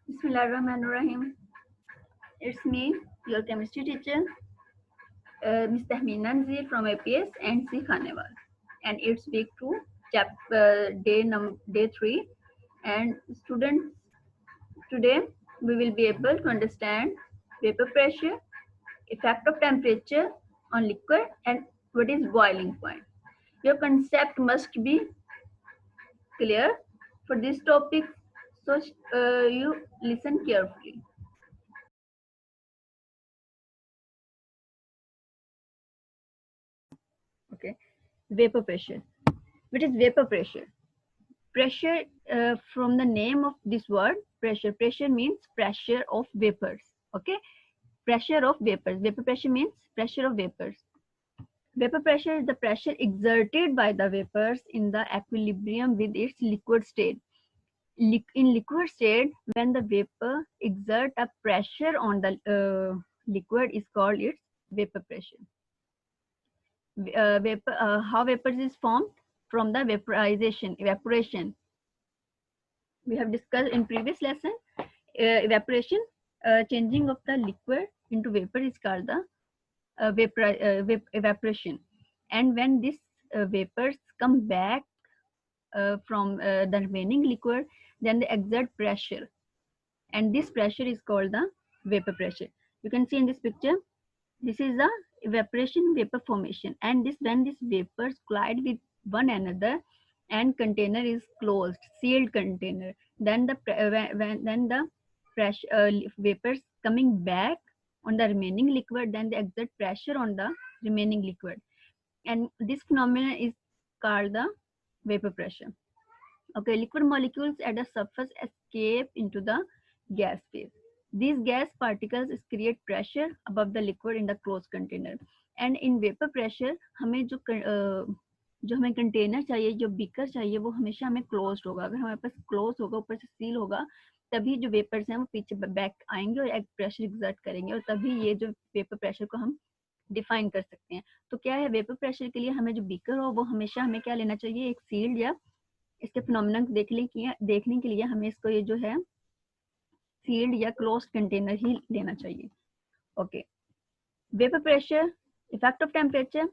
Bismillahirrahmanirrahim. It's me, your chemistry teacher, Ms. Tahmeen Nanzir from APS and C. Khanewal. And it's week 2, day 3. And students, today we will be able to understand vapor pressure, effect of temperature on liquid, and what is boiling point. Your concept must be clear for this topic, so you listen carefully. Okay, vapor pressure. What is vapor pressure? Pressure, from the name of this word, pressure means pressure of vapors. Okay, pressure of vapors. Vapor pressure means pressure of vapors. Vapor pressure is the pressure exerted by the vapors in the equilibrium with its liquid state. In liquid state, when the vapor exert a pressure on the liquid, is called its vapor pressure. How vapors is formed? From the evaporation. We have discussed in previous lesson. Evaporation, changing of the liquid into vapor, is called the evaporation. And when these vapors come back from the remaining liquid, then they exert pressure, and this pressure is called the vapor pressure. You can see in this picture, this is the evaporation vapor formation, and when these vapors collide with one another and container is closed, sealed container, then the pressure vapors coming back on the remaining liquid, then they exert pressure on the remaining liquid, and this phenomenon is called the vapor pressure. Okay, liquid molecules at the surface escape into the gas phase. These gas particles create pressure above the liquid in the closed container. And in vapor pressure, हमें जो हमें container चाहिए, जो beaker चाहिए, वो हमेशा हमें closed होगा. अगर हमारे पास क्लोज होगा, ऊपर से सील होगा, तभी जो वेपर्स हैं वो पीछे बैक आएंगे और एक प्रेशर एक्सर्ट करेंगे, और तभी ये जो वेपर प्रेशर को हम डिफाइन कर सकते हैं. तो क्या है, वेपर प्रेशर के लिए हमें जो बीकर हो वो हमेशा हमें क्या लेना चाहिए, एक सील्ड या इसके फिनोमिना देखने के लिए हमें इसको ये जो है सील्ड या क्लोज्ड कंटेनर ही लेना चाहिए. Okay, vapour pressure, effect of temperature.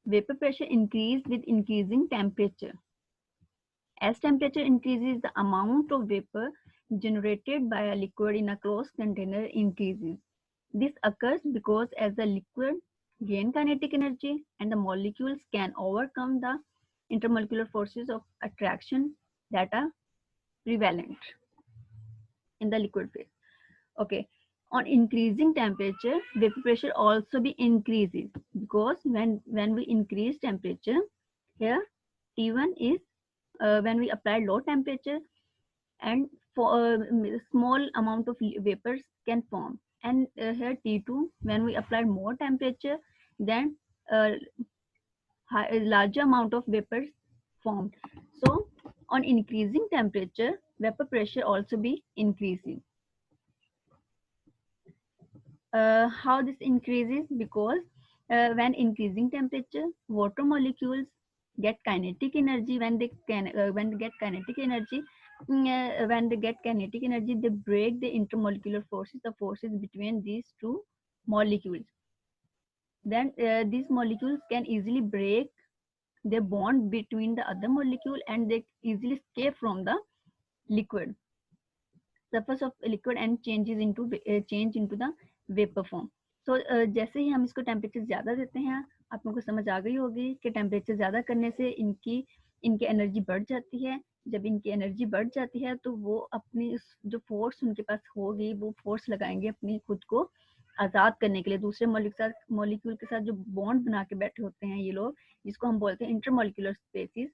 Vapor pressure increase with increasing temperature. As temperature increases, the amount of vapor generated by a liquid in a closed container increases. This occurs because as the liquid gain kinetic energy and the molecules can overcome the intermolecular forces of attraction that are prevalent in the liquid phase. Okay, on increasing temperature, vapor pressure also be increases, because when we increase temperature, here T1 is when we apply low temperature, and for a small amount of vapors can form, and here T2, when we apply more temperature, then a larger amount of vapors formed. So on increasing temperature, vapor pressure also be increasing. How this increases? Because when increasing temperature, water molecules get kinetic energy. When they get kinetic energy, when they get kinetic energy, they break the intermolecular forces, the forces between these two molecules. Then these molecules can easily break the bond between the other molecule, and they easily escape from the liquid surface of liquid and change into the vapor form. So जैसे ही हम इसको temperature ज़्यादा देते हैं, आप लोगों को समझ आ गई होगी कि टेम्परेचर ज़्यादा करने से इनकी एनर्जी बढ़ जाती है. जब इनकी एनर्जी बढ़ जाती है तो वो अपनी जो फोर्स उनके पास होगी, वो फोर्स लगाएंगे अपनी खुद को आज़ाद करने के लिए. दूसरे मॉलिक्यूल के साथ जो बॉन्ड बना के बैठे होते हैं ये लोग, जिसको हम बोलते हैं इंटरमॉलिक्यूलर स्पेसिस,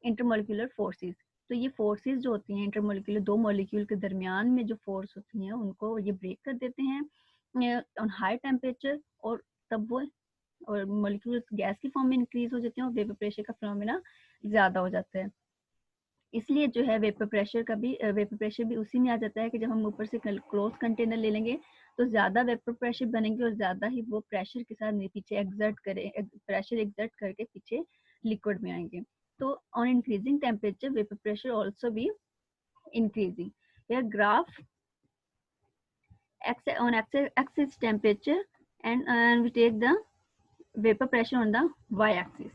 इंटरमॉलिक्यूलर फोर्सेस. तो ये फोर्सेस जो होती हैं इंटरमॉलिक्यूलर, दो मॉलिक्यूल के दरमियान में जो फोर्स होती हैं, उनको ये ब्रेक कर देते हैं ऑन हाई टेम्परेचर, और तब वो और मॉलिक्यूल्स गैस की फॉर्म में इंक्रीज हो जाते हैं और वेपर प्रेशर का फिनोमेना ज़्यादा हो जाता है. इसलिए जो है वेपर प्रेशर भी उसी में आ जाता है कि जब हम ऊपर से क्लोज कंटेनर ले लेंगे तो ज़्यादा वेपर प्रेशर बनेंगे और ज़्यादा ही वो प्रेशर के साथ पीछे प्रेशर एक्सर्ट करके पीछे लिक्विड में आएंगे. So on increasing temperature, vapor pressure also be increasing. Here graph x-axis temperature, and we take the vapor pressure on the y-axis.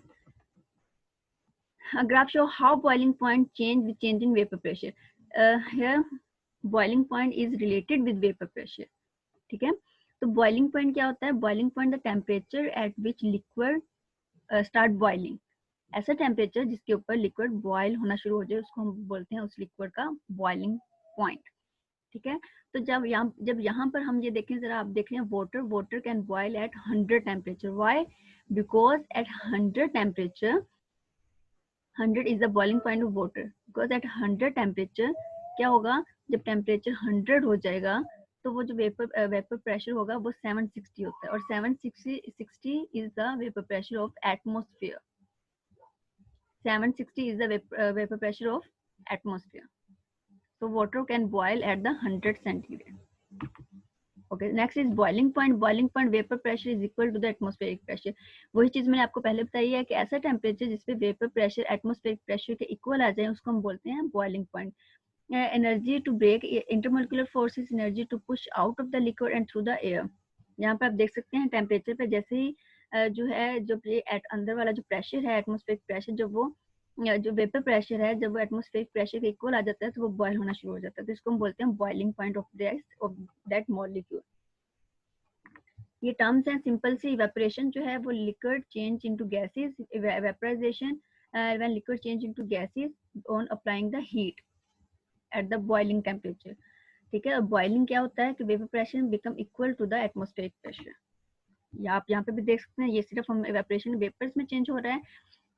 A graph show how boiling point change with change in vapor pressure. Here boiling point is related with vapor pressure. ठीक है, तो boiling point क्या होता है? Boiling point the temperature at which liquid start boiling. ऐसा temperature जिसके ऊपर liquid boil होना शुरू हो जाए उसको हम बोलते हैं उस लिक्विड का बॉइलिंग पॉइंट. ठीक है, तो जब यहाँ पर हम ये देखें जरा, आप देख रहे हैं water can boil at 100 temperature. Why? Because at 100 temperature 100 is the boiling point of water. Because at 100 temperature क्या होगा, जब टेम्परेचर 100 हो जाएगा तो वो जो वेपर प्रेशर होगा वो 760 होता है, और 760 is the vapour pressure of atmosphere. 760 is the vapor pressure of atmosphere. So water can boil at the 100 centigrade. Okay, next is boiling point. Boiling point vapor pressure is equal to the atmospheric pressure. वही चीज मैंने आपको पहले बताई है कि ऐसा temperature जिसपे वेपर प्रेशर एटमोस्फेरिक प्रेशर के इक्वल आ जाए उसको हम बोलते हैं boiling point. Energy to break intermolecular forces, energy to push out of the liquid and through the air. यहाँ पर आप देख सकते हैं टेम्परेचर पे जैसे ही जो है जो अंदर वाला जो प्रेशर है एटमोस्फेरिक प्रेशर, जब वो जो वेपर प्रेशर है जब वो एटमोस्फेरिक प्रेशर के इक्वल आ जाता है तो वो बॉयल होना शुरू हो जाता है. तो इसको हम बोलते हैं boiling point of that molecule. ये टर्म्स हैं सिंपल सी. इवेपोरेशन जो है वो liquid change into gases. Vaporisation when liquid change into gases on applying the heat at the boiling temperature. ठीक है, बॉइलिंग क्या होता है कि vapour pressure become equal to the atmospheric pressure. या आप यहाँ पे भी देख सकते हैं, ये सिर्फ हम इवेपोरेशन वेपर्स में चेंज हो रहा है.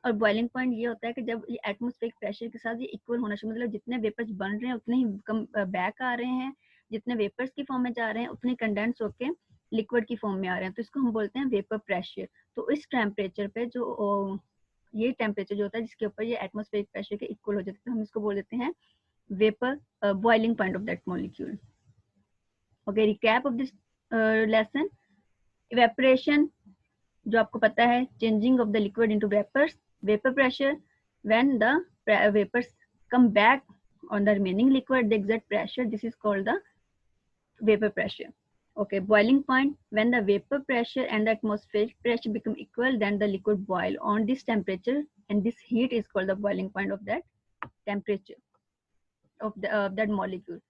और बॉइलिंग पॉइंट ये होता है कि जब ये एटमोस्फेरिक प्रेशर के साथ ये इक्वल होना शुरू, मतलब जितने वेपर्स बन रहे हैं उतने ही कम बैक आ रहे हैं, जितने वेपर्स की फॉर्म में जा रहे हैं उतने कंडेंस होके लिक्विड की फॉर्म में आ रहे हैं. तो इसको हम बोलते हैं वेपर प्रेशर. तो इस टेम्परेचर पे जो ये टेम्परेचर जो होता है जिसके ऊपर ये एटमोस्फेरिक प्रेशर के इक्वल हो जाते हैं, तो हम इसको बोल देते हैं vapour boiling point of that molecule. Okay, recap of this lesson. Evaporation जो आपको पता है, changing of the liquid into vapours. Vapor pressure, when the vapors come back on the remaining liquid, they exert pressure. This is called the vapor pressure. Okay, boiling point, when the vapor pressure and the atmospheric pressure become equal, then the liquid boil on this temperature, and this heat is called the boiling point of that temperature of that molecule.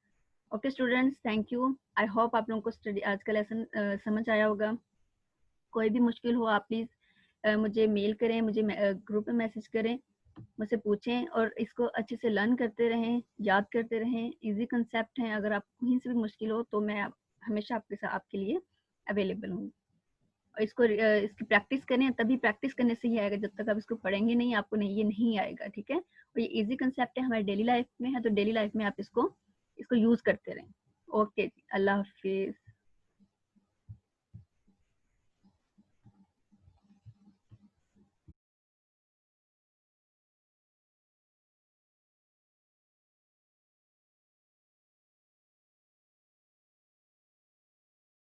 Okay students, thank you. I hope आप लोगों को study आज का lesson समझ आया होगा. कोई भी मुश्किल हो आप प्लीज मुझे मेल करें, मुझे ग्रुप में मैसेज करें, मुझसे पूछें, और इसको अच्छे से लर्न करते रहें, याद करते रहें. इजी कंसेप्ट हैं. अगर आप कहीं से भी मुश्किल हो तो मैं हमेशा आपके लिए अवेलेबल हूँ. और इसकी प्रैक्टिस करें, तभी प्रैक्टिस करने से ही आएगा. जब तक आप इसको पढ़ेंगे नहीं आपको ये नहीं आएगा. ठीक है, और ये इजी कंसेप्ट है, हमारे डेली लाइफ में है, तो डेली लाइफ में आप इसको यूज करते रहें. ओके, अल्लाह हाफिज.